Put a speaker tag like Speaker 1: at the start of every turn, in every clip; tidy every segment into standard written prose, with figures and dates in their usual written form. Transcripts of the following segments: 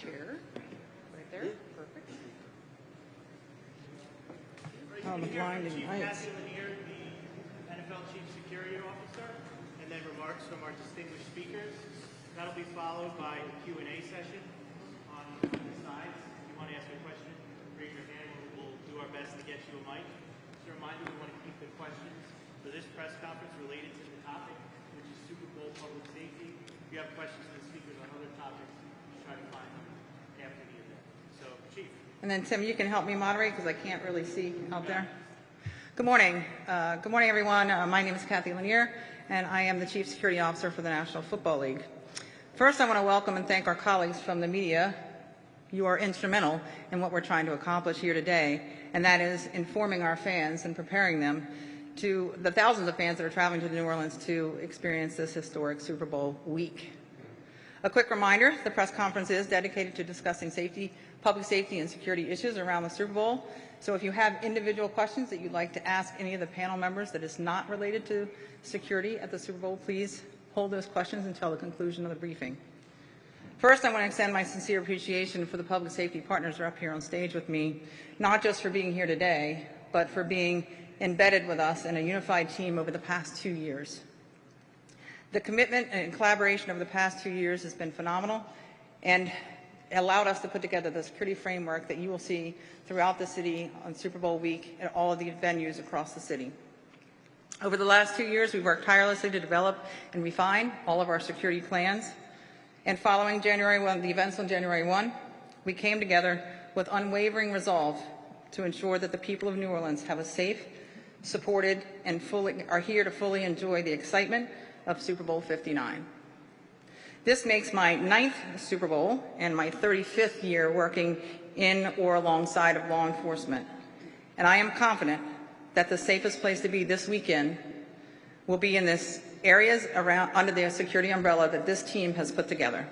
Speaker 1: chair. Right there. Perfect.
Speaker 2: Oh, the blinding lights.
Speaker 3: Kathy Lanier, the NFL Chief Security Officer, and then remarks from our distinguished speakers. That'll be followed by a Q&A session on the sides. If you want to ask a question, raise your hand and we'll do our best to get you a mic. Just a reminder, we want to keep the questions for this press conference related to the topic, which is Super Bowl public safety. If you have questions for the speakers on other topics, try to find them after the event. So, Chief.
Speaker 2: And then, Tim, you can help me moderate because I can't really see out there. Good morning. Good morning, everyone. My name is Kathy Lanier, and I am the Chief Security Officer for the National Football League. First, I want to welcome and thank our colleagues from the media. You are instrumental in what we're trying to accomplish here today, and that is informing our fans and preparing them to the thousands of fans that are traveling to New Orleans to experience this historic Super Bowl week. A quick reminder, the press conference is dedicated to discussing public safety and security issues around the Super Bowl. So if you have individual questions that you'd like to ask any of the panel members that is not related to security at the Super Bowl, please hold those questions until the conclusion of the briefing. First, I want to extend my sincere appreciation for the public safety partners who are up here on stage with me, not just for being here today, but for being embedded with us in a unified team over the past 2 years. The commitment and collaboration over the past 2 years has been phenomenal and allowed us to put together the security framework that you will see throughout the city on Super Bowl week at all of the venues across the city. Over the last 2 years, we've worked tirelessly to develop and refine all of our security plans. And following the events on January 1, we came together with unwavering resolve to ensure that the people of New Orleans have a safe, supported, and are here to fully enjoy the excitement of Super Bowl 59. This makes my 9th Super Bowl and my 35th year working in or alongside of law enforcement. And I am confident that the safest place to be this weekend will be in this areas around under the security umbrella that this team has put together.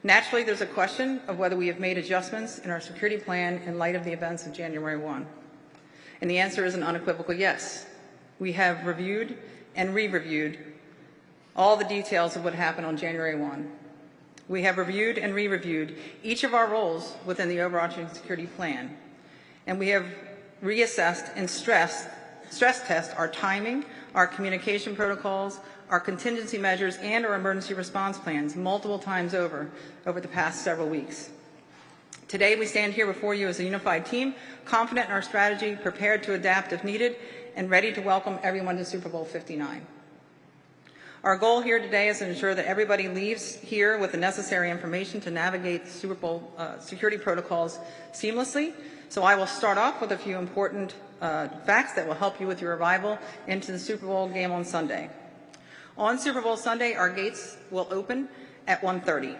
Speaker 2: Naturally, there's a question of whether we have made adjustments in our security plan in light of the events of January 1. And the answer is an unequivocal yes. We have reviewed and re-reviewed all the details of what happened on January 1. We have reviewed and re-reviewed each of our roles within the overarching security plan. And we have reassessed and stress test our timing, our communication protocols, our contingency measures, and our emergency response plans multiple times over the past several weeks. Today, we stand here before you as a unified team, confident in our strategy, prepared to adapt if needed, and ready to welcome everyone to Super Bowl 59. Our goal here today is to ensure that everybody leaves here with the necessary information to navigate the Super Bowl security protocols seamlessly. So I will start off with a few important facts that will help you with your arrival into the Super Bowl game on Sunday. On Super Bowl Sunday, our gates will open at 1:30.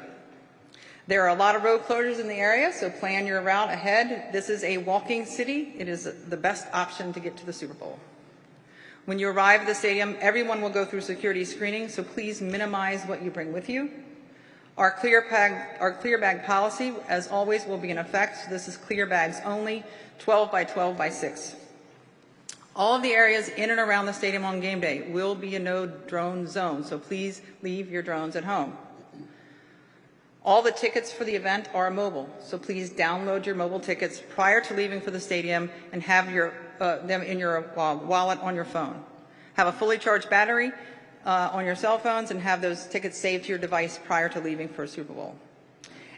Speaker 2: There are a lot of road closures in the area, so plan your route ahead. This is a walking city. It is the best option to get to the Super Bowl. When you arrive at the stadium, everyone will go through security screening, so please minimize what you bring with you. Our clear bag policy, as always, will be in effect. This is clear bags only, 12 by 12 by 6. All of the areas in and around the stadium on game day will be a no drone zone, so please leave your drones at home. All the tickets for the event are mobile, so please download your mobile tickets prior to leaving for the stadium and have them in your wallet on your phone. Have a fully charged battery on your cell phones and have those tickets saved to your device prior to leaving for Super Bowl.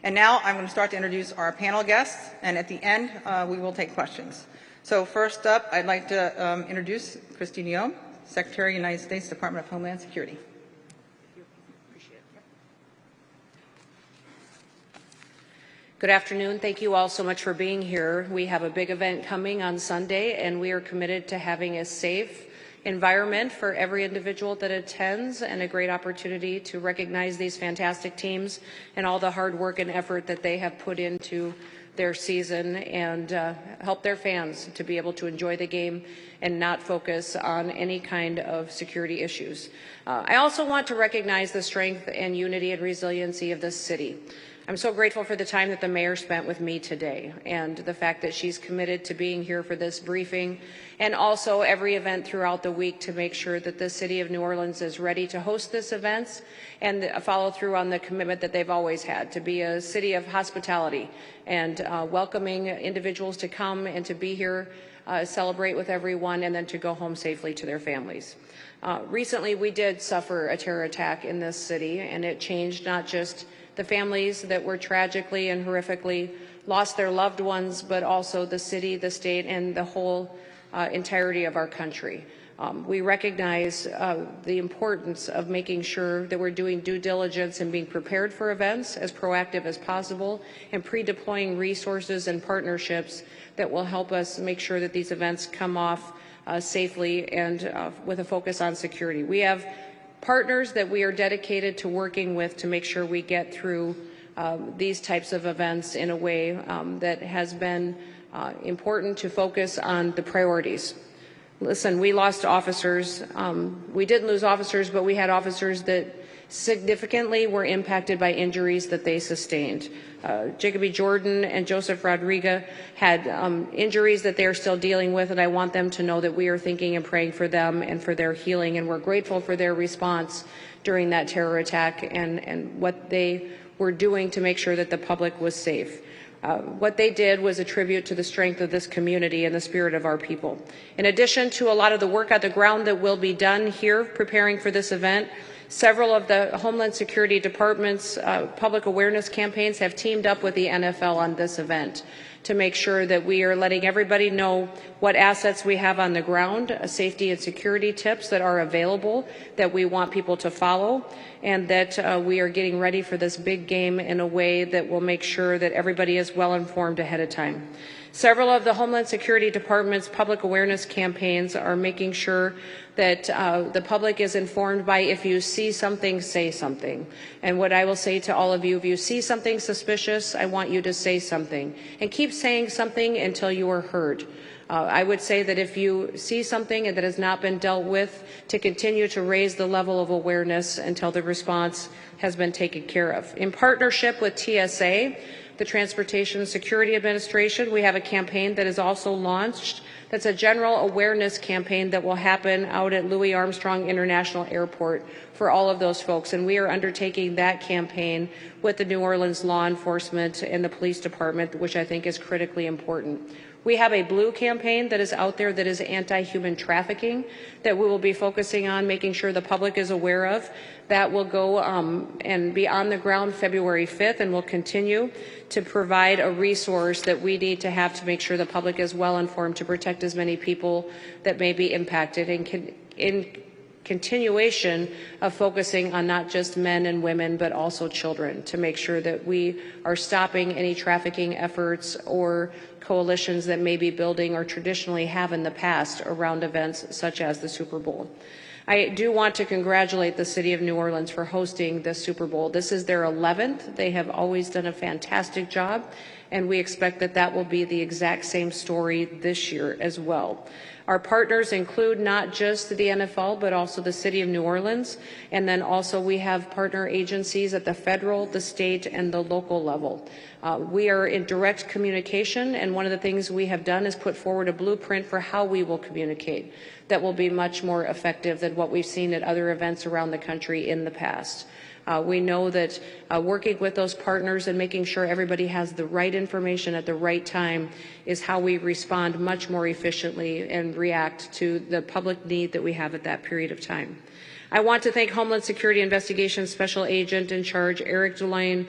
Speaker 2: And now I'm going to start to introduce our panel guests, and at the end we will take questions. So first up, I'd like to introduce Kristi Noem, Secretary of the United States Department of Homeland Security.
Speaker 4: Good afternoon. Thank you all so much for being here. We have a big event coming on Sunday, and we are committed to having a safe environment for every individual that attends and a great opportunity to recognize these fantastic teams and all the hard work and effort that they have put into their season and help their fans to be able to enjoy the game and not focus on any kind of security issues. I also want to recognize the strength and unity and resiliency of this city. I'm so grateful for the time that the mayor spent with me today and the fact that she's committed to being here for this briefing and also every event throughout the week to make sure that the city of New Orleans is ready to host this events and follow through on the commitment that they've always had to be a city of hospitality and welcoming individuals to come and to be here, celebrate with everyone, and then to go home safely to their families. Recently, we did suffer a terror attack in this city, and it changed not just the families that were tragically and horrifically lost their loved ones, but also the city, the state, and the whole entirety of our country. We recognize the importance of making sure that we're doing due diligence and being prepared for events as proactive as possible and pre-deploying resources and partnerships that will help us make sure that these events come off safely and with a focus on security. We have partners that we are dedicated to working with to make sure we get through these types of events in a way that has been important to focus on the priorities. Listen, we lost officers. We didn't lose officers, but we had officers that significantly were impacted by injuries that they sustained. Jacoby Jordan and Joseph Rodriguez had injuries that they are still dealing with, and I want them to know that we are thinking and praying for them and for their healing, and we're grateful for their response during that terror attack and what they were doing to make sure that the public was safe. What they did was a tribute to the strength of this community and the spirit of our people. In addition to a lot of the work on the ground that will be done here preparing for this event, several of the Homeland Security Department's public awareness campaigns have teamed up with the NFL on this event to make sure that we are letting everybody know what assets we have on the ground, safety and security tips that are available that we want people to follow, and that we are getting ready for this big game in a way that will make sure that everybody is well informed ahead of time. Several of the Homeland Security Department's public awareness campaigns are making sure that the public is informed by if you see something, say something. And what I will say to all of you, if you see something suspicious, I want you to say something. And keep saying something until you are heard. I would say that if you see something that has not been dealt with, to continue to raise the level of awareness until the response has been taken care of. In partnership with TSA, the Transportation Security Administration, we have a campaign that is also launched that's a general awareness campaign that will happen out at Louis Armstrong International Airport for all of those folks. And we are undertaking that campaign with the New Orleans law enforcement and the police department, which I think is critically important. We have a blue campaign that is out there that is anti-human trafficking that we will be focusing on making sure the public is aware of. That will go and be on the ground February 5th and will continue to provide a resource that we need to have to make sure the public is well informed to protect as many people that may be impacted in continuation of focusing on not just men and women but also children to make sure that we are stopping any trafficking efforts or coalitions that may be building or traditionally have in the past around events such as the Super Bowl. I do want to congratulate the City of New Orleans for hosting the Super Bowl. This is their 11th. They have always done a fantastic job, and we expect that that will be the exact same story this year as well. Our partners include not just the NFL, but also the City of New Orleans, and then also we have partner agencies at the federal, the state, and the local level. We are in direct communication, and one of the things we have done is put forward a blueprint for how we will communicate that will be much more effective than what we've seen at other events around the country in the past. We know that working with those partners and making sure everybody has the right information at the right time is how we respond much more efficiently and react to the public need that we have at that period of time. I want to thank Homeland Security Investigations Special Agent in Charge, Eric Delane,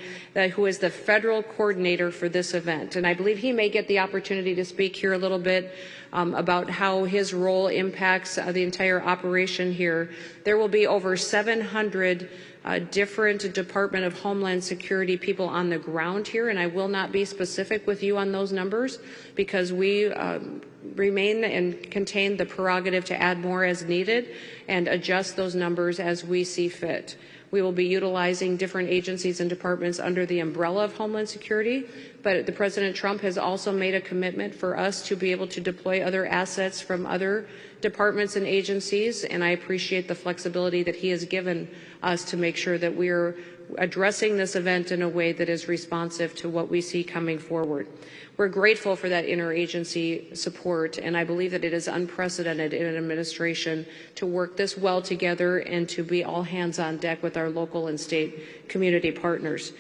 Speaker 4: who is the federal coordinator for this event. And I believe he may get the opportunity to speak here a little bit about how his role impacts the entire operation here. There will be over 700 different Department of Homeland Security people on the ground here, and I will not be specific with you on those numbers because we remain and contain the prerogative to add more as needed and adjust those numbers as we see fit. We will be utilizing different agencies and departments under the umbrella of Homeland Security, but the President Trump has also made a commitment for us to be able to deploy other assets from other departments and agencies, and I appreciate the flexibility that he has given us to make sure that we're addressing this event in a way that is responsive to what we see coming forward. We're grateful for that interagency support, and I believe that it is unprecedented in an administration to work this well together and to be all hands on deck with our local and state community partners.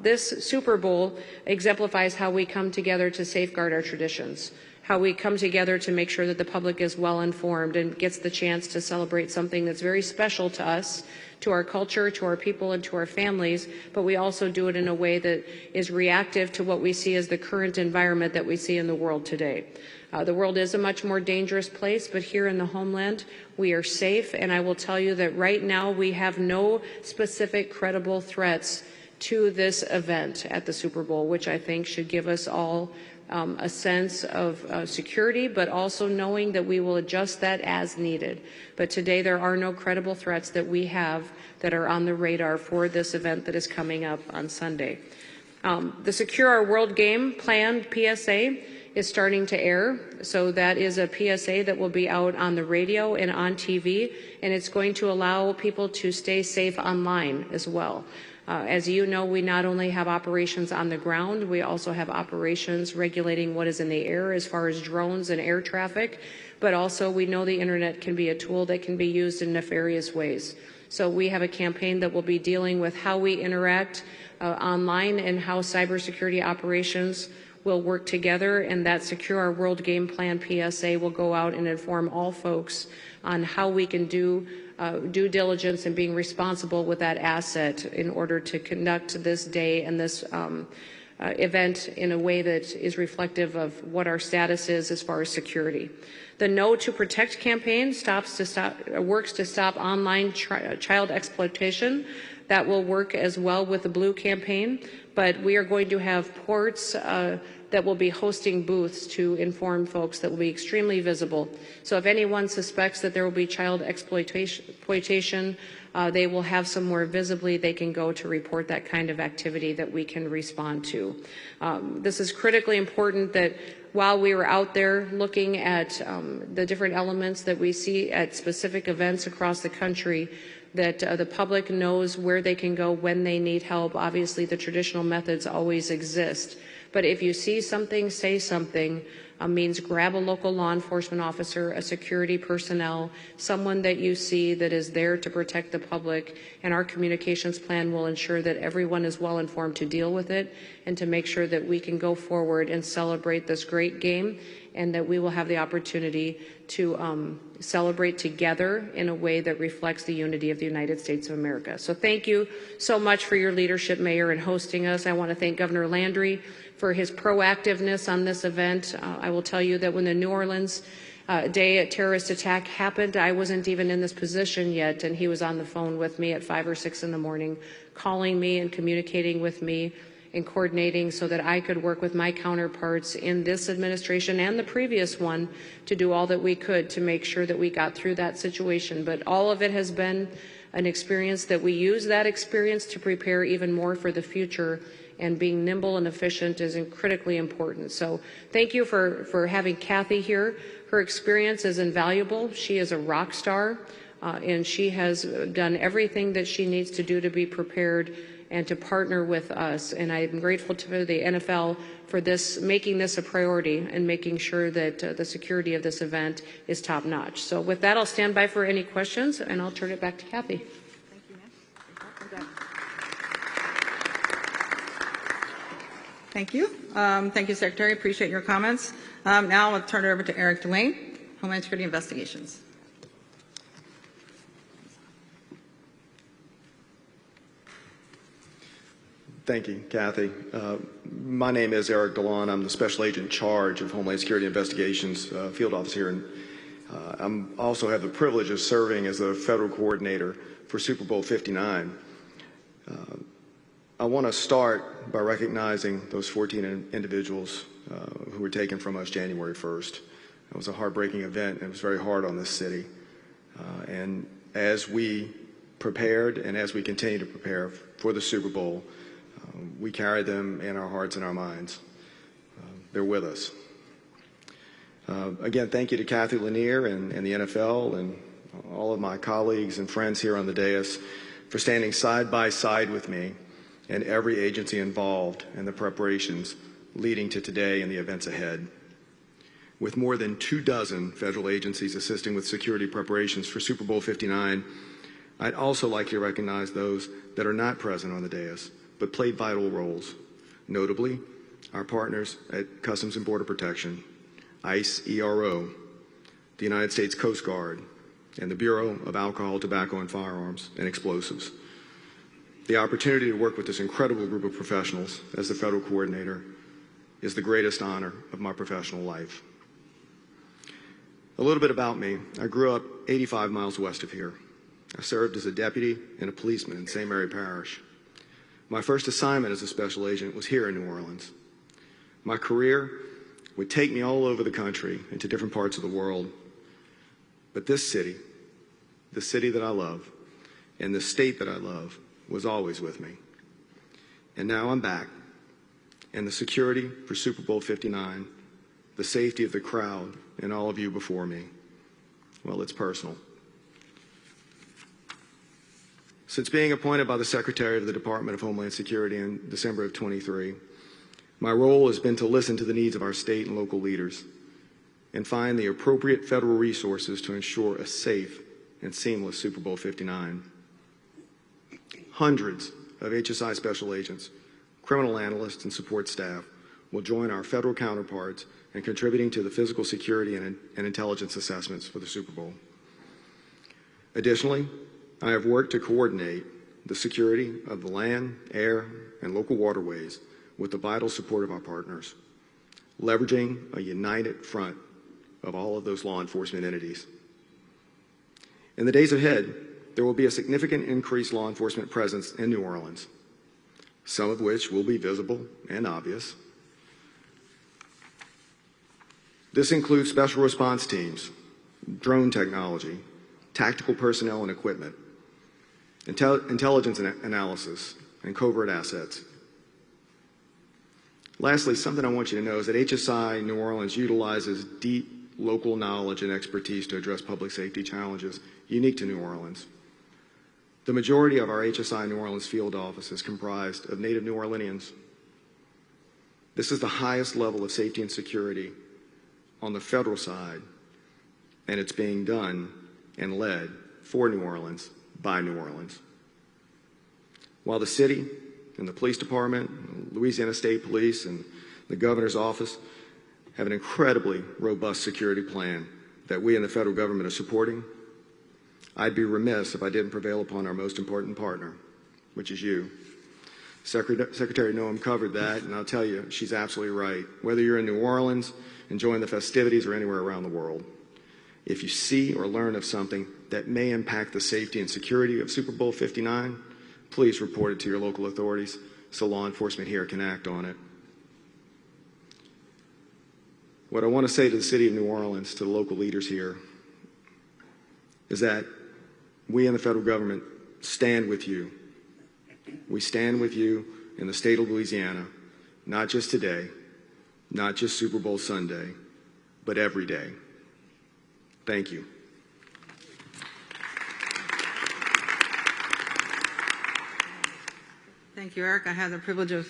Speaker 4: This Super Bowl exemplifies how we come together to safeguard our traditions, how we come together to make sure that the public is well informed and gets the chance to celebrate something that's very special to us, to our culture, to our people, and to our families, but we also do it in a way that is reactive to what we see as the current environment that we see in the world today. The world is a much more dangerous place, but here in the homeland, we are safe, and I will tell you that right now we have no specific credible threats to this event at the Super Bowl, which I think should give us all a sense of security, but also knowing that we will adjust that as needed. But today there are no credible threats that we have that are on the radar for this event that is coming up on Sunday. The Secure Our World Game Plan PSA is starting to air. So that is a PSA that will be out on the radio and on TV, and it's going to allow people to stay safe online as well. As you know, we not only have operations on the ground, we also have operations regulating what is in the air as far as drones and air traffic, but also we know the internet can be a tool that can be used in nefarious ways. So we have a campaign that will be dealing with how we interact online and how cybersecurity operations will work together, and that Secure Our World Game Plan PSA will go out and inform all folks on how we can do due diligence and being responsible with that asset in order to conduct this day and this event in a way that is reflective of what our status is as far as security. The No to Protect campaign works to stop online child exploitation. That will work as well with the Blue campaign, but we are going to have ports that will be hosting booths to inform folks that will be extremely visible. So if anyone suspects that there will be child exploitation, they will have somewhere visibly they can go to report that kind of activity that we can respond to. This is critically important that while we were out there looking at the different elements that we see at specific events across the country, that the public knows where they can go when they need help. Obviously, the traditional methods always exist. But if you see something, say something, means grab a local law enforcement officer, a security personnel, someone that you see that is there to protect the public, and our communications plan will ensure that everyone is well informed to deal with it and to make sure that we can go forward and celebrate this great game, and that we will have the opportunity to celebrate together in a way that reflects the unity of the United States of America. So thank you so much for your leadership, Mayor, in hosting us. I want to thank Governor Landry for his proactiveness on this event. I will tell you that when the New Orleans Day terrorist attack happened, I wasn't even in this position yet, and he was on the phone with me at 5 or 6 in the morning, calling me and communicating with me and coordinating so that I could work with my counterparts in this administration and the previous one to do all that we could to make sure that we got through that situation. But all of it has been an experience that we use that experience to prepare even more for the future, and being nimble and efficient is critically important. So thank you for having Kathy here. Her experience is invaluable. She is a rock star, and she has done everything that she needs to do to be prepared and to partner with us. And I'm grateful to the NFL for making this a priority and making sure that the security of this event is top notch. So with that, I'll stand by for any questions, and I'll turn it back to Kathy.
Speaker 2: Thank you, ma'am. Thank you. Thank you, Secretary. Appreciate your comments. Now I'll turn it over to Eric Dwayne, Homeland Security Investigations.
Speaker 5: Thank you, Kathy. My name is Eric DeLon. I'm the Special Agent in charge of Homeland Security Investigations Field Office here. And I also have the privilege of serving as the Federal Coordinator for Super Bowl 59. I want to start by recognizing those 14 individuals who were taken from us January 1st. It was a heartbreaking event, and it was very hard on this city. And as we prepared, and as we continue to prepare for the Super Bowl, we carry them in our hearts and our minds. They're with us. Again, thank you to Kathy Lanier and the NFL and all of my colleagues and friends here on the dais for standing side by side with me and every agency involved in the preparations leading to today and the events ahead. With more than 24 federal agencies assisting with security preparations for Super Bowl 59, I'd also like to recognize those that are not present on the dais, but played vital roles, notably our partners at Customs and Border Protection, ICE ERO, the United States Coast Guard, and the Bureau of Alcohol, Tobacco, and Firearms and Explosives. The opportunity to work with this incredible group of professionals as the federal coordinator is the greatest honor of my professional life. A little bit about me. I grew up 85 miles west of here. I served as a deputy and a policeman in St. Mary Parish. My first assignment as a special agent was here in New Orleans. My career would take me all over the country and to different parts of the world. But this city, the city that I love, and the state that I love, was always with me. And now I'm back, and the security for Super Bowl 59, the safety of the crowd, and all of you before me, well, it's personal. Since being appointed by the Secretary of the Department of Homeland Security in December of 23, my role has been to listen to the needs of our state and local leaders and find the appropriate federal resources to ensure a safe and seamless Super Bowl 59. Hundreds of HSI special agents, criminal analysts, and support staff will join our federal counterparts in contributing to the physical security and intelligence assessments for the Super Bowl. Additionally, I have worked to coordinate the security of the land, air, and local waterways with the vital support of our partners, leveraging a united front of all of those law enforcement entities. In the days ahead, there will be a significant increased law enforcement presence in New Orleans, some of which will be visible and obvious. This includes special response teams, drone technology, tactical personnel and equipment, intelligence analysis, and covert assets. Lastly, something I want you to know is that HSI New Orleans utilizes deep local knowledge and expertise to address public safety challenges unique to New Orleans. The majority of our HSI New Orleans field office is comprised of native New Orleanians. This is the highest level of safety and security on the federal side, and it's being done and led for New Orleans by New Orleans. While the city and the police department, Louisiana State Police, and the governor's office have an incredibly robust security plan that we in the federal government are supporting, I'd be remiss if I didn't prevail upon our most important partner, which is you. Secretary Noem covered that, and I'll tell you, she's absolutely right. Whether you're in New Orleans, enjoying the festivities, or anywhere around the world, if you see or learn of something that may impact the safety and security of Super Bowl 59, please report it to your local authorities so law enforcement here can act on it. What I want to say to the city of New Orleans, to the local leaders here, is that we in the federal government stand with you. We stand with you in the state of Louisiana, not just today, not just Super Bowl Sunday, but every day. Thank you.
Speaker 2: Thank you, Eric. I had the privilege of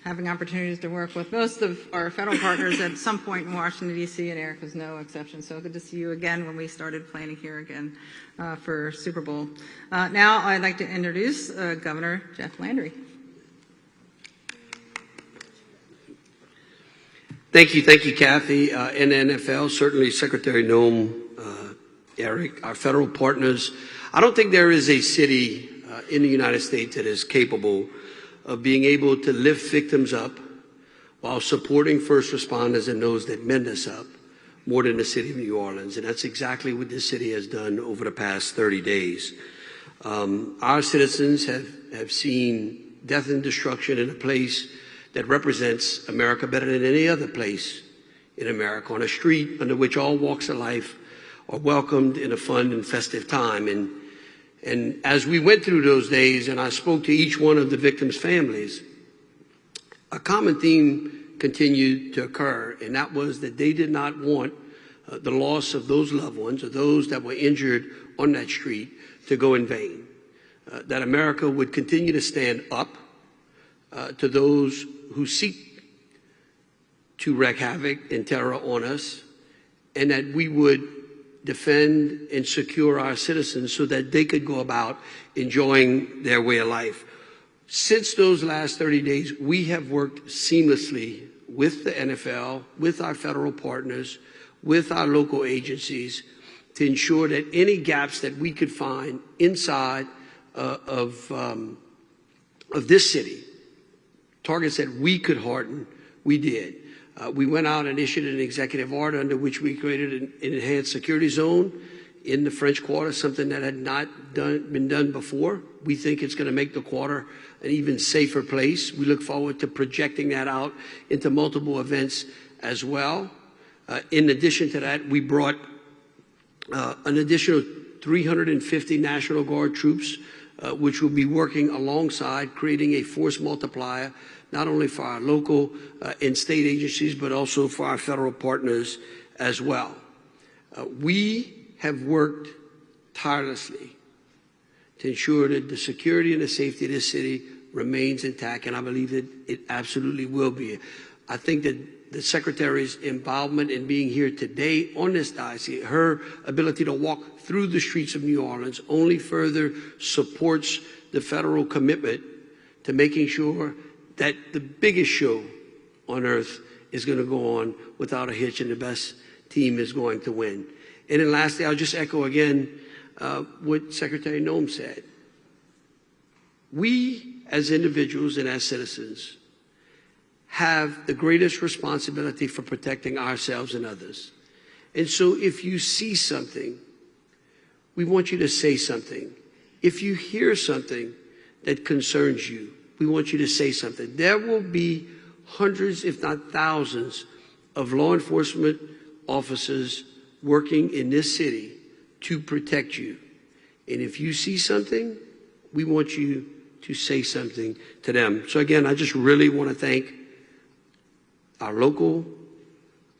Speaker 2: having opportunities to work with most of our federal partners at some point in Washington, D.C., and Eric was no exception. So good to see you again when we started planning here again for Super Bowl. Now I'd like to introduce Governor Jeff Landry.
Speaker 6: Thank you, Kathy. And NFL, certainly Secretary Noem, Eric, our federal partners. I don't think there is a city in the United States that is capable of being able to lift victims up while supporting first responders and those that mend us up more than the city of New Orleans. And that's exactly what this city has done over the past 30 days. Our citizens have seen death and destruction in a place that represents America better than any other place in America, on a street under which all walks of life are welcomed in a fun and festive time. And And as we went through those days and I spoke to each one of the victims' families, a common theme continued to occur, and that was that they did not want the loss of those loved ones or those that were injured on that street to go in vain. That America would continue to stand up to those who seek to wreak havoc and terror on us, and that we would defend and secure our citizens so that they could go about enjoying their way of life. Since those last 30 days, we have worked seamlessly with the NFL, with our federal partners, with our local agencies to ensure that any gaps that we could find inside of this city, targets that we could harden, we did. We went out and issued an executive order under which we created an enhanced security zone in the French Quarter, something that had not been done before. We think it's going to make the Quarter an even safer place. We look forward to projecting that out into multiple events as well. In addition to that, we brought an additional 350 National Guard troops, which will be working alongside creating a force multiplier, not only for our local and state agencies, but also for our federal partners as well. We have worked tirelessly to ensure that the security and the safety of this city remains intact, and I believe that it absolutely will be. I think that the Secretary's involvement in being here today on this diocese, her ability to walk through the streets of New Orleans, only further supports the federal commitment to making sure that the biggest show on earth is going to go on without a hitch and the best team is going to win. And then lastly, I'll just echo again what Secretary Noem said. We as individuals and as citizens have the greatest responsibility for protecting ourselves and others. And so if you see something, we want you to say something. If you hear something that concerns you, we want you to say something. There will be hundreds, if not thousands, of law enforcement officers working in this city to protect you. And if you see something, we want you to say something to them. So again, I just really want to thank our local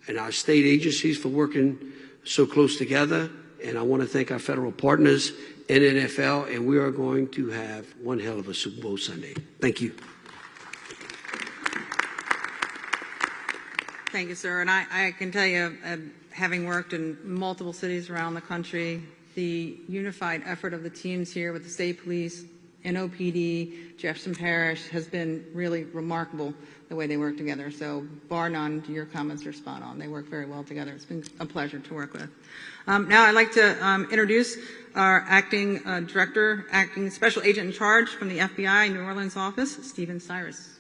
Speaker 6: and our state agencies for working so close together. And I want to thank our federal partners and NFL, and we are going to have one hell of a Super Bowl Sunday. Thank you.
Speaker 2: Thank you, sir. And I can tell you, having worked in multiple cities around the country, the unified effort of the teams here with the state police, NOPD, Jefferson Parish has been really remarkable, the way they work together. So bar none, your comments are spot on. They work very well together. It's been a pleasure to work with. Now I'd like to introduce our acting director, acting special agent in charge from the FBI New Orleans office, Stephen Cyrus.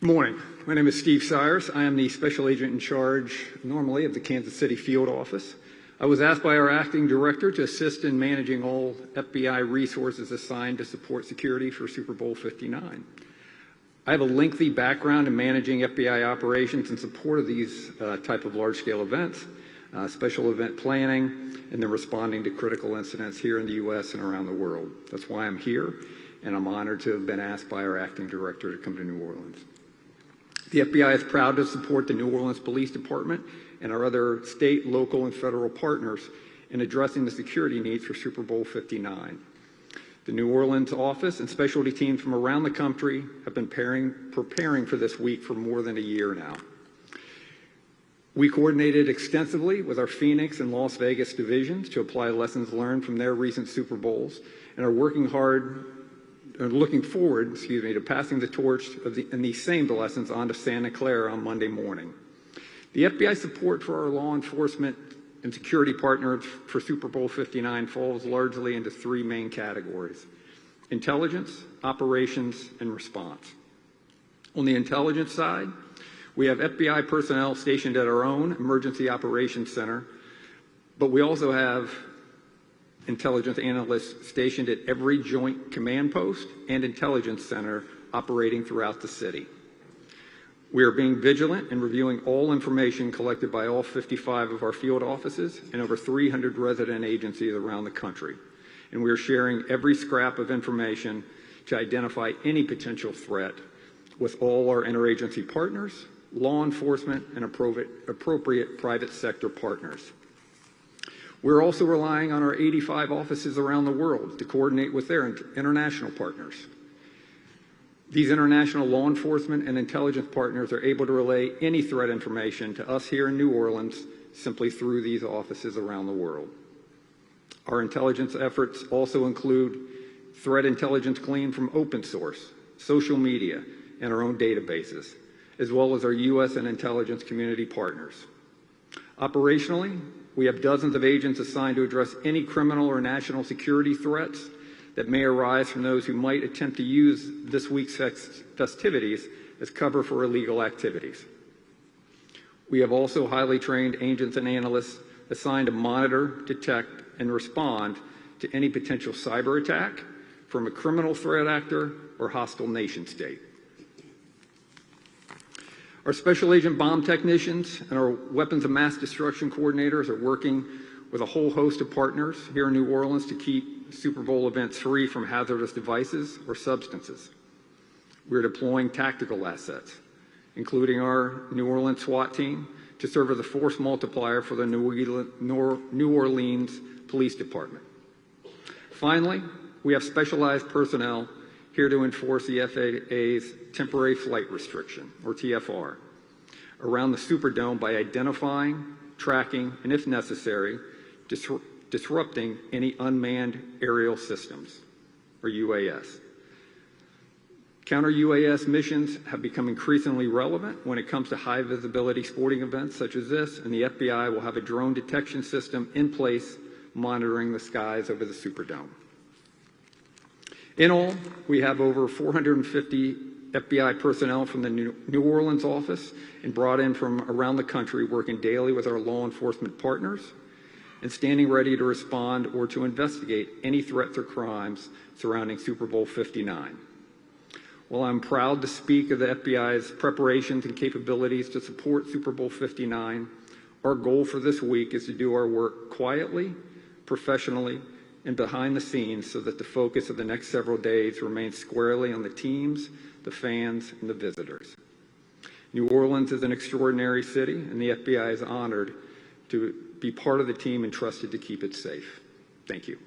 Speaker 7: Good morning. My name is Steve Cyrus. I am the special agent in charge normally of the Kansas City field office. I was asked by our acting director to assist in managing all FBI resources assigned to support security for Super Bowl 59. I have a lengthy background in managing FBI operations in support of these type of large-scale events, special event planning, and then responding to critical incidents here in the U.S. and around the world. That's why I'm here, and I'm honored to have been asked by our acting director to come to New Orleans. The FBI is proud to support the New Orleans Police Department and our other state, local, and federal partners in addressing the security needs for Super Bowl 59. The New Orleans office and specialty teams from around the country have been preparing for this week for more than a year now. We coordinated extensively with our Phoenix and Las Vegas divisions to apply lessons learned from their recent Super Bowls and are working hard looking forward, to passing the torch and these same lessons on to Santa Clara on Monday morning. The FBI support for our law enforcement and security partners for Super Bowl 59 falls largely into three main categories: intelligence, operations, and response. On the intelligence side, we have FBI personnel stationed at our own Emergency Operations Center, but we also have intelligence analysts stationed at every joint command post and intelligence center operating throughout the city. We are being vigilant in reviewing all information collected by all 55 of our field offices and over 300 resident agencies around the country. And we are sharing every scrap of information to identify any potential threat with all our interagency partners, law enforcement, and appropriate private sector partners. We're also relying on our 85 offices around the world to coordinate with their international partners. These international law enforcement and intelligence partners are able to relay any threat information to us here in New Orleans simply through these offices around the world. Our intelligence efforts also include threat intelligence gleaned from open source, social media, and our own databases, as well as our U.S. and intelligence community partners. Operationally, we have dozens of agents assigned to address any criminal or national security threats that may arise from those who might attempt to use this week's festivities as cover for illegal activities. We have also highly trained agents and analysts assigned to monitor, detect, and respond to any potential cyber attack from a criminal threat actor or hostile nation state. Our special agent bomb technicians and our weapons of mass destruction coordinators are working with a whole host of partners here in New Orleans to keep Super Bowl events free from hazardous devices or substances. We're deploying tactical assets, including our New Orleans SWAT team, to serve as a force multiplier for the New Orleans Police Department. Finally, we have specialized personnel here to enforce the FAA's temporary flight restriction, or TFR, around the Superdome by identifying, tracking, and if necessary, disrupting any unmanned aerial systems, or UAS. Counter-UAS missions have become increasingly relevant when it comes to high-visibility sporting events such as this, and the FBI will have a drone detection system in place monitoring the skies over the Superdome. In all, we have over 450 FBI personnel from the New Orleans office and brought in from around the country working daily with our law enforcement partners and standing ready to respond or to investigate any threats or crimes surrounding Super Bowl 59. While I'm proud to speak of the FBI's preparations and capabilities to support Super Bowl 59, our goal for this week is to do our work quietly, professionally, and behind the scenes so that the focus of the next several days remains squarely on the teams, the fans, and the visitors. New Orleans is an extraordinary city, and the FBI is honored to be part of the team entrusted to keep it safe. Thank you.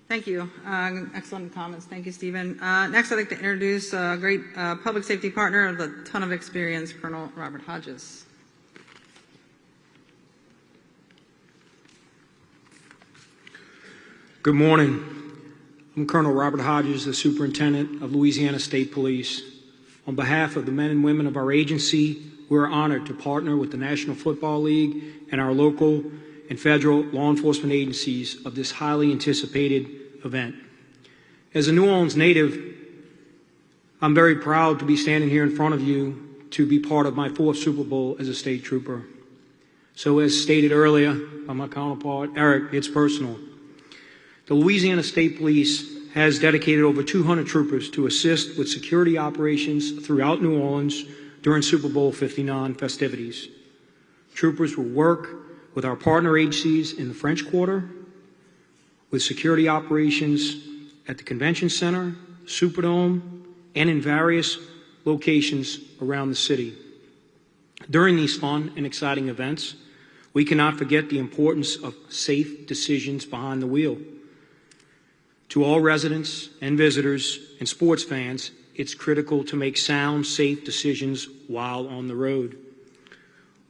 Speaker 2: Thank you. Excellent comments. Thank you, Stephen. Next, I'd like to introduce a great public safety partner with a ton of experience, Colonel Robert Hodges.
Speaker 8: Good morning. I'm Colonel Robert Hodges, the Superintendent of Louisiana State Police. On behalf of the men and women of our agency, we're honored to partner with the National Football League and our local and federal law enforcement agencies of this highly anticipated event. As a New Orleans native, I'm very proud to be standing here in front of you to be part of my 4th Super Bowl as a state trooper. So as stated earlier by my counterpart, Eric, it's personal. The Louisiana State Police has dedicated over 200 troopers to assist with security operations throughout New Orleans during Super Bowl 59 festivities. Troopers will work with our partner agencies in the French Quarter, with security operations at the Convention Center, Superdome, and in various locations around the city. During these fun and exciting events, we cannot forget the importance of safe decisions behind the wheel. To all residents and visitors and sports fans, it's critical to make sound, safe decisions while on the road.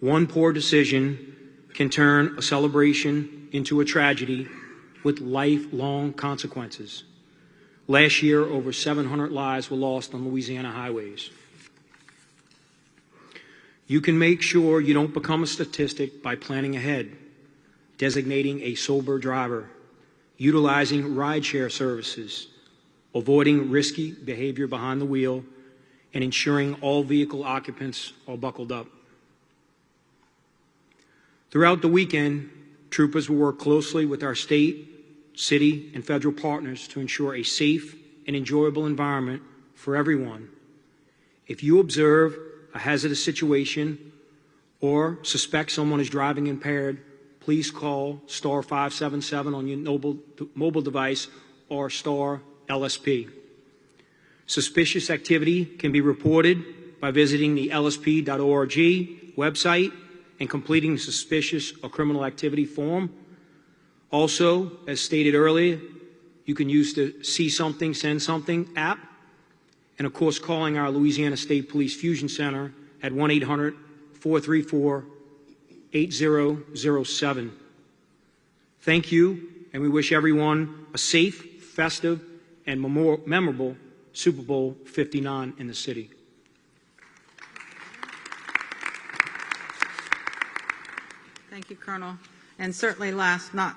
Speaker 8: One poor decision can turn a celebration into a tragedy with lifelong consequences. Last year, over 700 lives were lost on Louisiana highways. You can make sure you don't become a statistic by planning ahead, designating a sober driver, utilizing rideshare services, avoiding risky behavior behind the wheel, and ensuring all vehicle occupants are buckled up. Throughout the weekend, troopers will work closely with our state city, and federal partners to ensure a safe and enjoyable environment for everyone. If you observe a hazardous situation or suspect someone is driving impaired, please call star 577 on your mobile device or star LSP. Suspicious activity can be reported by visiting the lsp.org website and completing the suspicious or criminal activity form. Also, as stated earlier, you can use the See Something, Send Something app, and of course calling our Louisiana State Police Fusion Center at 1-800-434-8007. Thank you, and we wish everyone a safe, festive, and memorable Super Bowl 59 in the city.
Speaker 2: Thank you, Colonel. And certainly last, not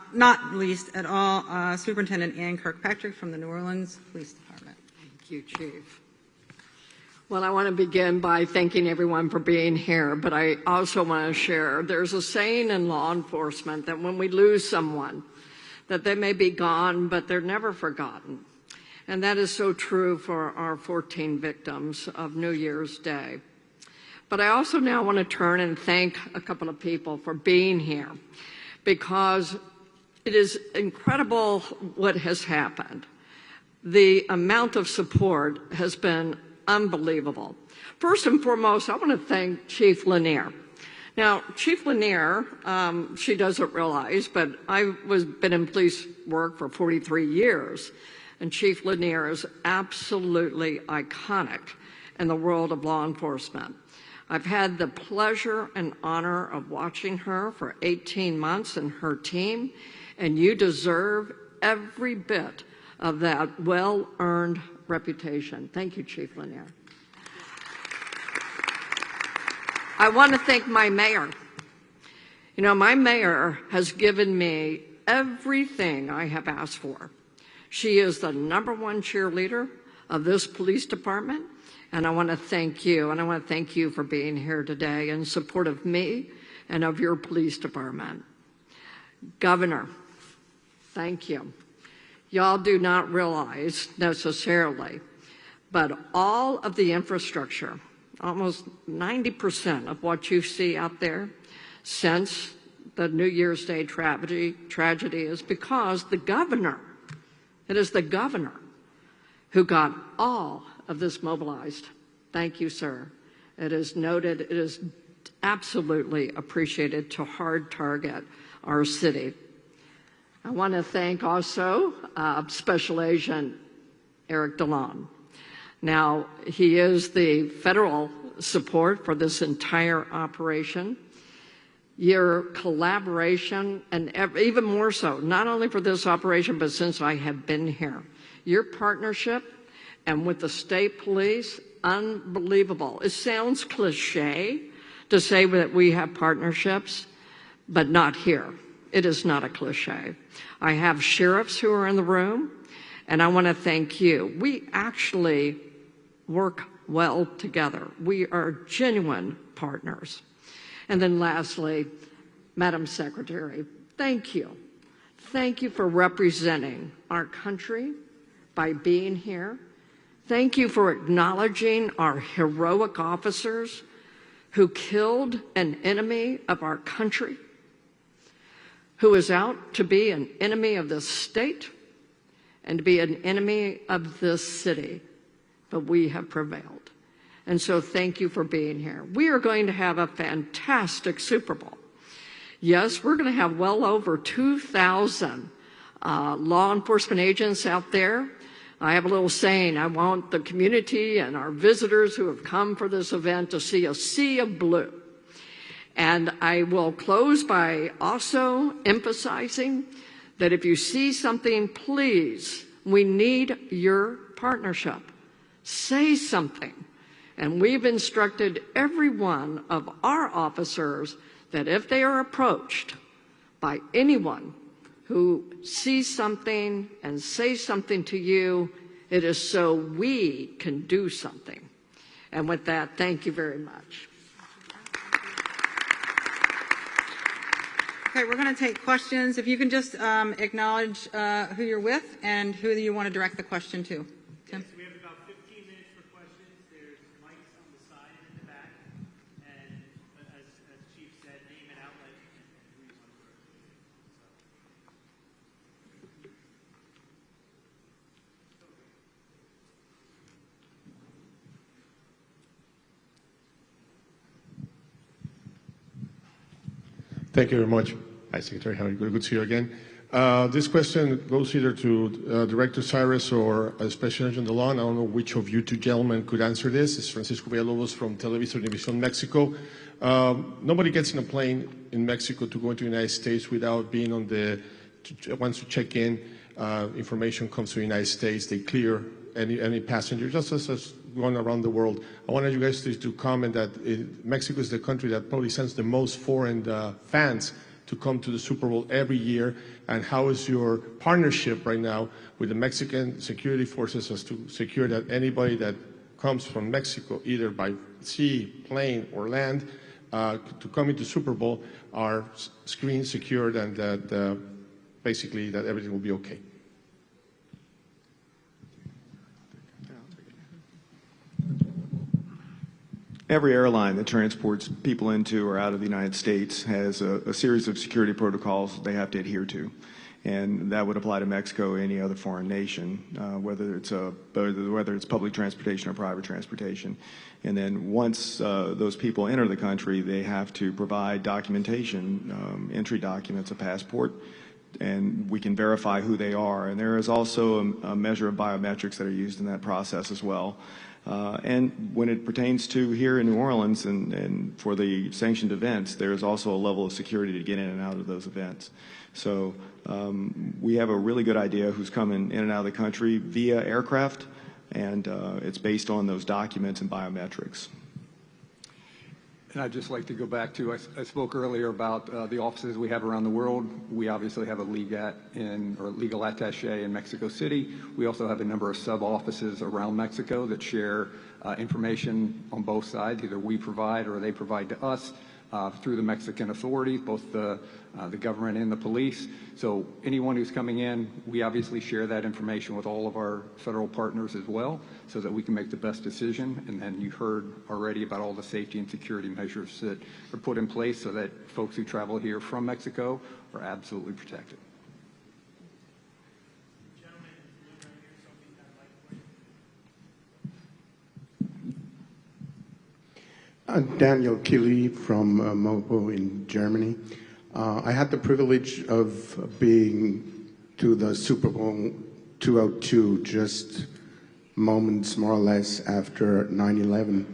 Speaker 2: least at all, Superintendent Ann Kirkpatrick from the New Orleans Police Department.
Speaker 9: Thank you, Chief. Well, I want to begin by thanking everyone for being here, but I also want to share, there's a saying in law enforcement that when we lose someone, that they may be gone, but they're never forgotten. And that is so true for our 14 victims of New Year's Day. But I also now want to turn and thank a couple of people for being here, because it is incredible what has happened. The amount of support has been unbelievable. First and foremost, I want to thank Chief Lanier. Now, Chief Lanier, she doesn't realize, but I've been in police work for 43 years, and Chief Lanier is absolutely iconic in the world of law enforcement. I've had the pleasure and honor of watching her for 18 months and her team, and you deserve every bit of that well-earned reputation. Thank you, Chief Lanier. I want to thank my mayor. You know, my mayor has given me everything I have asked for. She is the #1 cheerleader of this police department, and I want to thank you, and I want to thank you for being here today in support of me and of your police department. Governor, thank you. Y'all do not realize necessarily, but all of the infrastructure, almost 90% of what you see out there since the New Year's Day tragedy is because the governor, it is the governor who got all of this mobilized. Thank you, sir. It is noted, it is absolutely appreciated to hard target our city. I want to thank also Special Agent Eric DeLon. Now, he is the federal support for this entire operation. Your collaboration, and even more so, not only for this operation, but since I have been here, your partnership and with the state police, unbelievable. It sounds cliche to say that we have partnerships, but not here. It is not a cliche. I have sheriffs who are in the room, and I want to thank you. We actually work well together. We are genuine partners. And then lastly, Madam Secretary, thank you. Thank you for representing our country by being here. Thank you for acknowledging our heroic officers who killed an enemy of our country, who is out to be an enemy of this state and to be an enemy of this city. But we have prevailed. And so thank you for being here. We are going to have a fantastic Super Bowl. Yes, we're going to have well over 2,000 law enforcement agents out there. I have a little saying, I want the community and our visitors who have come for this event to see a sea of blue. And I will close by also emphasizing that if you see something, please, we need your partnership. Say something. And we've instructed every one of our officers that if they are approached by anyone who sees something and says something to you, it is so we can do something. And with that, thank you very much.
Speaker 2: Okay, we're going to take questions. If you can just acknowledge who you're with and who you want to direct the question to. Tim?
Speaker 3: Yes, we have about 15 minutes for questions. There's mics on the side and in the back. And as Chief said, name and outlet and who you want to direct.
Speaker 10: Thank you very much. Hi, Secretary. How are you? Good to see you again. This question goes either to Director Cyrus or Special Agent DeLon. I don't know which of you two gentlemen could answer this. It's Francisco Villalobos from Televisa Univision Mexico. Nobody gets in a plane in Mexico to go into the United States without being on once you check in, information comes to the United States. They clear any passenger, just as going around the world. I wanted you guys to comment that Mexico is the country that probably sends the most foreign fans to come to the Super Bowl every year. And how is your partnership right now with the Mexican security forces as to secure that anybody that comes from Mexico, either by sea, plane, or land, to come into Super Bowl are screen secured and that basically that everything will be okay?
Speaker 5: Every airline that transports people into or out of the United States has a series of security protocols they have to adhere to. And that would apply to Mexico or any other foreign nation, whether it's public transportation or private transportation. And then once those people enter the country, they have to provide documentation, entry documents, a passport, and we can verify who they are. And there is also a measure of biometrics that are used in that process as well. And when it pertains to here in New Orleans and for the sanctioned events, there's also a level of security to get in and out of those events. So we have a really good idea who's coming in and out of the country via aircraft, and it's based on those documents and biometrics.
Speaker 7: And I'd just like to go back to, I spoke earlier about the offices we have around the world. We obviously have a legal attaché in Mexico City. We also have a number of sub-offices around Mexico that share information on both sides. Either we provide or they provide to us through the Mexican authorities, both the government and the police. So anyone who's coming in, we obviously share that information with all of our federal partners as well, so that we can make the best decision. And then you heard already about all the safety and security measures that are put in place so that folks who travel here from Mexico are absolutely protected.
Speaker 11: Daniel Kili from Mopo in Germany. I had the privilege of being to the Super Bowl 202 just moments more or less after 9/11.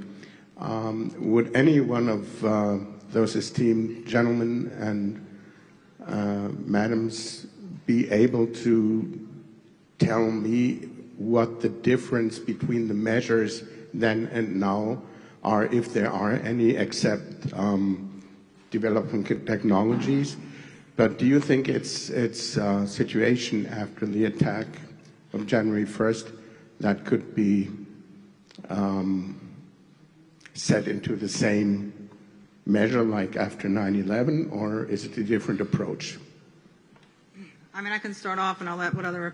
Speaker 11: Would any one of those esteemed gentlemen and madams be able to tell me what the difference between the measures then and now are, if there are any, except developing technologies? But do you think it's a situation after the attack of January 1st that could be set into the same measure like after 9/11, or is it a different approach?
Speaker 2: I mean, I can start off, and I'll let what other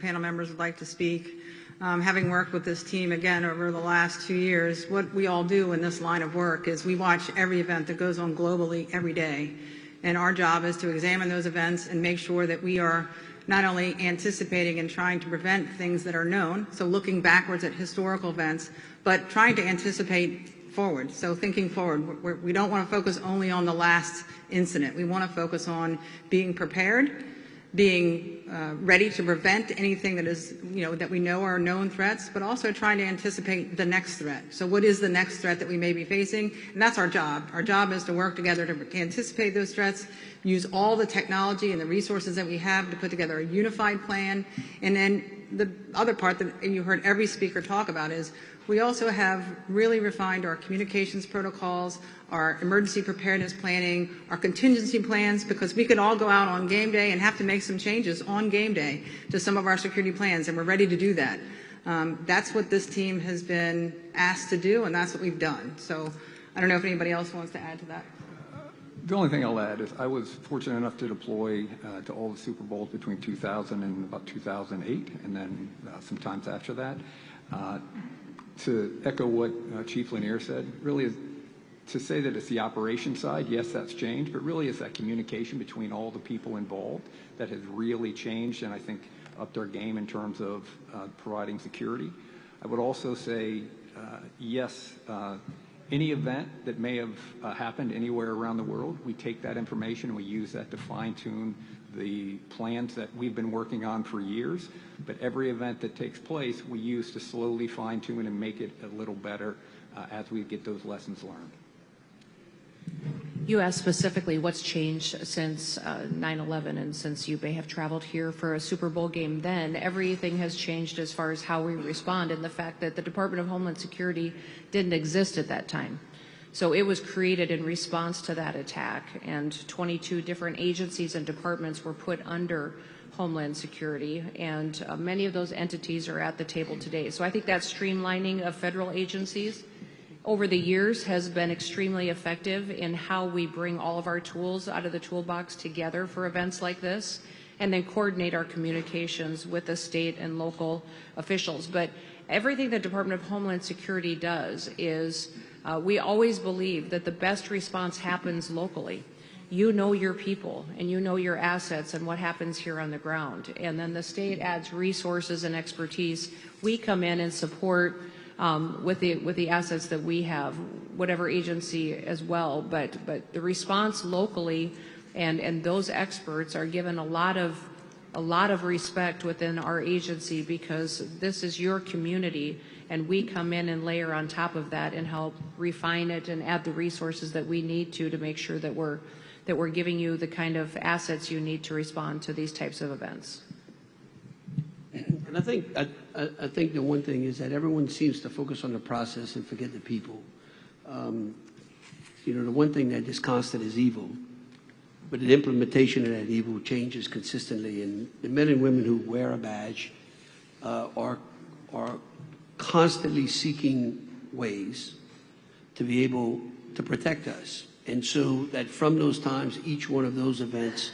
Speaker 2: panel members would like to speak. Having worked with this team, again, over the last 2 years, what we all do in this line of work is we watch every event that goes on globally every day. And our job is to examine those events and make sure that we are not only anticipating and trying to prevent things that are known, so looking backwards at historical events, but trying to anticipate forward. So thinking forward, we don't want to focus only on the last incident. We want to focus on being prepared, being ready to prevent anything that is, that we know are known threats, but also trying to anticipate the next threat. So what is the next threat that we may be facing? And that's our job. Our job is to work together to anticipate those threats, use all the technology and the resources that we have to put together a unified plan. And then the other part that you heard every speaker talk about is we also have really refined our communications protocols, our emergency preparedness planning, our contingency plans, because we could all go out on game day and have to make some changes on game day to some of our security plans, and we're ready to do that. That's what this team has been asked to do, and that's what we've done. So I don't know if anybody else wants to add to that.
Speaker 7: The only thing I'll add is I was fortunate enough to deploy to all the Super Bowls between 2000 and about 2008, and then sometimes after that. To echo what Chief Lanier said, really is to say that it's the operation side, yes, that's changed, but really it's that communication between all the people involved that has really changed and I think upped our game in terms of providing security. I would also say, yes, any event that may have happened anywhere around the world, we take that information and we use that to fine-tune the plans that we've been working on for years. But every event that takes place, we use to slowly fine-tune and make it a little better as we get those lessons learned.
Speaker 4: You asked specifically what's changed since 9/11 and since you may have traveled here for a Super Bowl game then. Everything has changed as far as how we respond and the fact that the Department of Homeland Security didn't exist at that time. So it was created in response to that attack, and 22 different agencies and departments were put under Homeland Security, and many of those entities are at the table today. So I think that streamlining of federal agencies over the years has been extremely effective in how we bring all of our tools out of the toolbox together for events like this, and then coordinate our communications with the state and local officials. But everything the Department of Homeland Security does is we always believe that the best response happens locally. You know your people and you know your assets and what happens here on the ground. And then the state adds resources and expertise. We come in and support with the assets that we have, whatever agency as well. But the response locally and those experts are given a lot of respect within our agency, because this is your community, and we come in and layer on top of that and help refine it and add the resources that we need to make sure that we're giving you the kind of assets you need to respond to these types of events.
Speaker 6: And I think the one thing is that everyone seems to focus on the process and forget the people. The one thing that is constant is evil, but the implementation of that evil changes consistently. And the men and women who wear a badge are constantly seeking ways to be able to protect us. And so that from those times, each one of those events,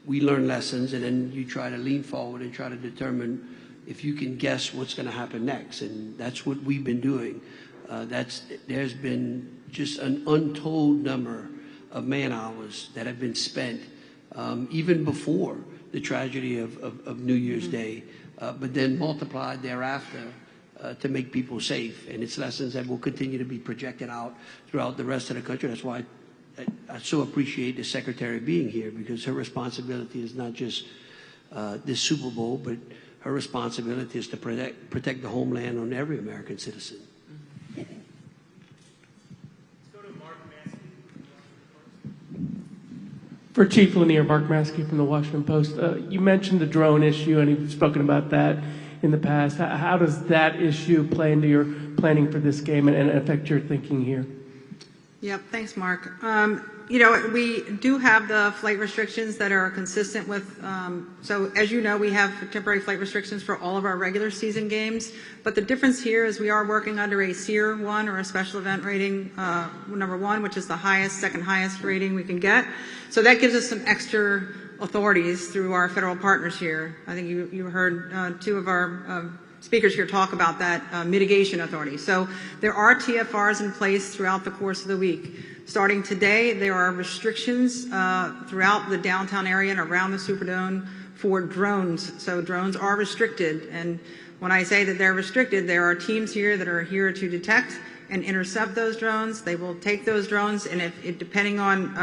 Speaker 6: we learn lessons, and then you try to lean forward and try to determine if you can guess what's going to happen next. And that's what we've been doing. There's been just an untold number of man hours that have been spent even before the tragedy of New Year's Day, but then multiplied thereafter to make people safe. And it's lessons that will continue to be projected out throughout the rest of the country. That's why I so appreciate the Secretary being here, because her responsibility is not just this Super Bowl, but her responsibility is to protect the homeland on every American citizen.
Speaker 3: Let's go to Mark Maskey.
Speaker 12: For Chief Lanier, Mark Maskey from the Washington Post. You mentioned the drone issue, and you've spoken about that in the past. How does that issue play into your planning for this game and affect your thinking here?
Speaker 2: Yep, thanks, Mark. We do have the flight restrictions that are consistent with, so as you know, we have temporary flight restrictions for all of our regular season games, but the difference here is we are working under a SEER 1, or a special event rating number 1, which is the second highest rating we can get. So that gives us some extra authorities through our federal partners here. I think you heard two of our speakers here talk about that mitigation authority. So there are TFRs in place throughout the course of the week. Starting today, there are restrictions throughout the downtown area and around the Superdome for drones. So drones are restricted. And when I say that they're restricted, there are teams here that are here to detect and intercept those drones. They will take those drones, and if depending on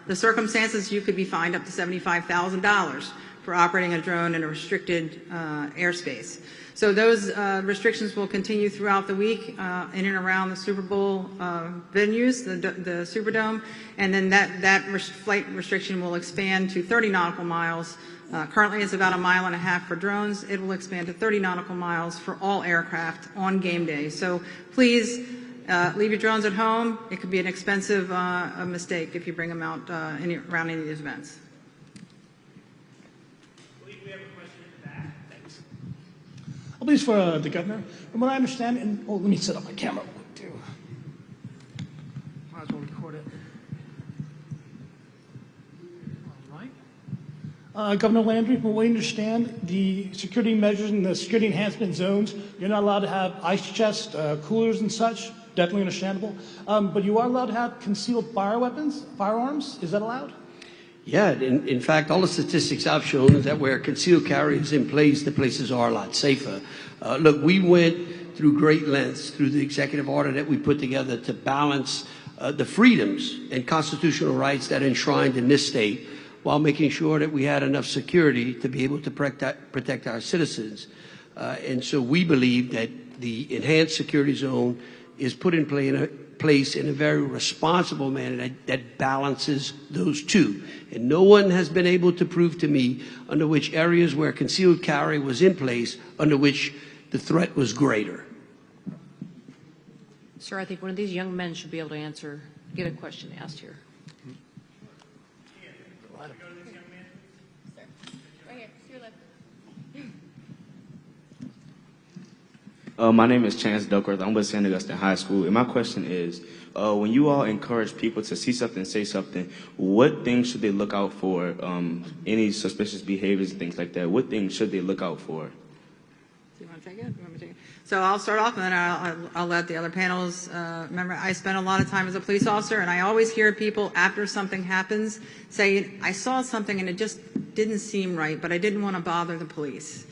Speaker 2: the circumstances, you could be fined up to $75,000 for operating a drone in a restricted airspace. So those restrictions will continue throughout the week in and around the Super Bowl venues, the Superdome, and then that flight restriction will expand to 30 nautical miles. Currently it's about 1.5 miles for drones. It will expand to 30 nautical miles for all aircraft on game day. So please leave your drones at home. It could be an expensive mistake if you bring them out around any of these events.
Speaker 13: I believe it's for the governor. From what I understand, and let me set up my camera real quick too. Might as well record it. Governor Landry, from what we understand, the security measures and the security enhancement zones, you're not allowed to have ice chests, coolers and such. Definitely understandable. But you are allowed to have concealed firearms. Is that allowed?
Speaker 6: Yeah, in fact, all the statistics I've shown is that where concealed carry is in place, the places are a lot safer. Look, we went through great lengths through the executive order that we put together to balance the freedoms and constitutional rights that are enshrined in this state while making sure that we had enough security to be able to protect our citizens. And so we believe that the enhanced security zone is put in place in a very responsible manner that balances those two. And no one has been able to prove to me under which areas where concealed carry was in place, under which the threat was greater.
Speaker 4: Sir, I think one of these young men should be able to get a question asked here.
Speaker 14: My name is Chance Duckworth. I'm with St. Augustine High School. And my question is, when you all encourage people to see something, say something, what things should they look out for? Any suspicious behaviors and things like that? What things should they look out for?
Speaker 2: Do you want to take it? So I'll start off, and then I'll let the other panels remember. I spent a lot of time as a police officer, and I always hear people after something happens say, I saw something and it just didn't seem right, but I didn't want to bother the police.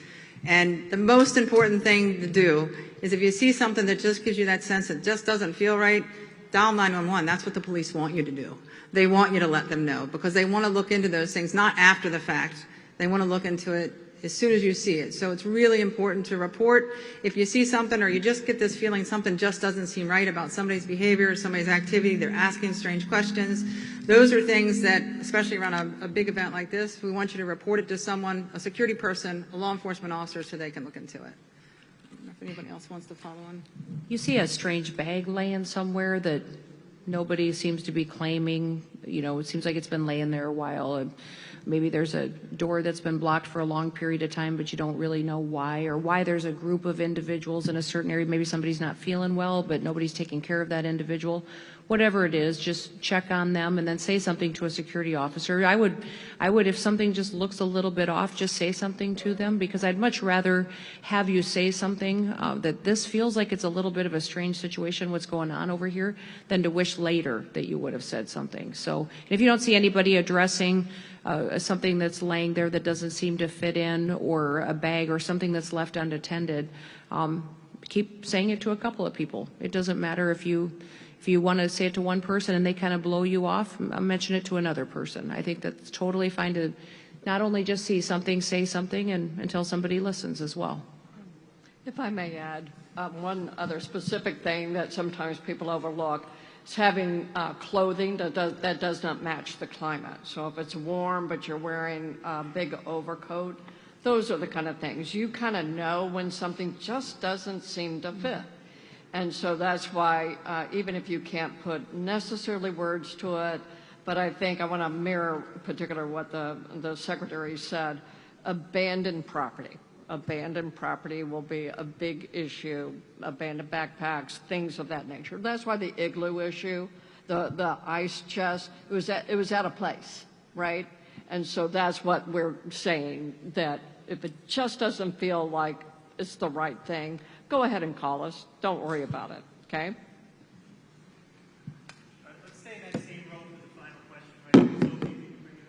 Speaker 2: And the most important thing to do is if you see something that just gives you that sense that just doesn't feel right, dial 911. That's what the police want you to do. They want you to let them know because they want to look into those things, not after the fact. They want to look into it as soon as you see it. So it's really important to report if you see something or you just get this feeling something just doesn't seem right about somebody's behavior, somebody's activity, they're asking strange questions. Those are things that, especially around a big event like this, we want you to report it to someone, a security person, a law enforcement officer, so they can look into it. I don't know if anybody else wants to follow on.
Speaker 4: You see a strange bag laying somewhere that nobody seems to be claiming, it seems like it's been laying there a while. Maybe there's a door that's been blocked for a long period of time, but you don't really know why, or why there's a group of individuals in a certain area. Maybe somebody's not feeling well, but nobody's taking care of that individual. Whatever it is, just check on them and then say something to a security officer. I would, if something just looks a little bit off, just say something to them, because I'd much rather have you say something that this feels like it's a little bit of a strange situation, what's going on over here, than to wish later that you would have said something. So if you don't see anybody addressing something that's laying there that doesn't seem to fit in, or a bag or something that's left unattended, keep saying it to a couple of people. It doesn't matter if you want to say it to one person and they kind of blow you off, mention it to another person. I think that's totally fine to not only just see something, say something, and until somebody listens as well.
Speaker 9: If I may add, one other specific thing that sometimes people overlook is having clothing that does not match the climate. So if it's warm but you're wearing a big overcoat, those are the kind of things. You kind of know when something just doesn't seem to fit. And so that's why, even if you can't put necessarily words to it, but I think I want to mirror particularly what the Secretary said, abandoned property. Abandoned property will be a big issue, abandoned backpacks, things of that nature. That's why the igloo issue, the ice chest, it was out of place, right? And so that's what we're saying, that if it just doesn't feel like it's the right thing, go ahead and call us. Don't worry about it, okay?
Speaker 3: Let's stay in that same row for the final question. Right? So if you can bring it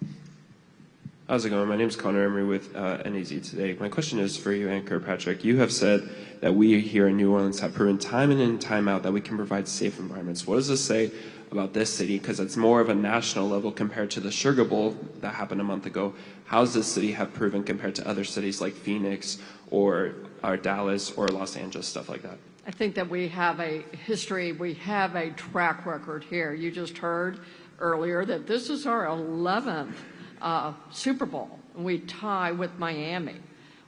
Speaker 3: up.
Speaker 15: How's it going? My name is Connor Emery with NAZ Today. My question is for you, Anchor Patrick. You have said that we here in New Orleans have proven time in and time out that we can provide safe environments. What does this say about this city? Because it's more of a national level compared to the Sugar Bowl that happened a month ago. How does this city have proven compared to other cities like Phoenix or Dallas or Los Angeles, stuff like that?
Speaker 9: I think that we have a history, we have a track record here. You just heard earlier that this is our 11th Super Bowl. We tie with Miami.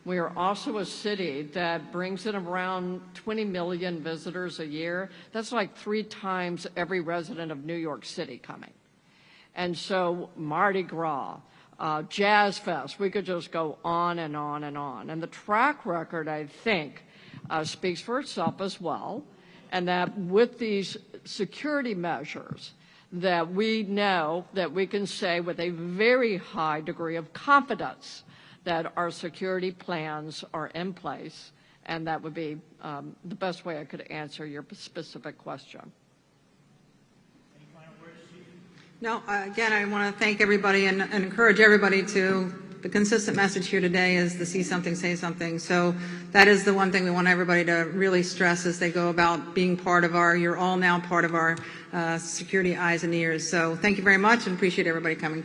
Speaker 9: We are also a city that brings in around 20 million visitors a year. That's like 3 times every resident of New York City coming. And so Mardi Gras, Jazz Fest, we could just go on and on and on. And the track record, I think, speaks for itself as well. and that with these security measures, that we know that we can say with a very high degree of confidence that our security plans are in place, and that would be the best way I could answer your specific question.
Speaker 2: No, again, I want to thank everybody and encourage everybody to, the consistent message here today is to see something, say something. So that is the one thing we want everybody to really stress as they go about being part of you're all now part of our security eyes and ears. So thank you very much and appreciate everybody coming.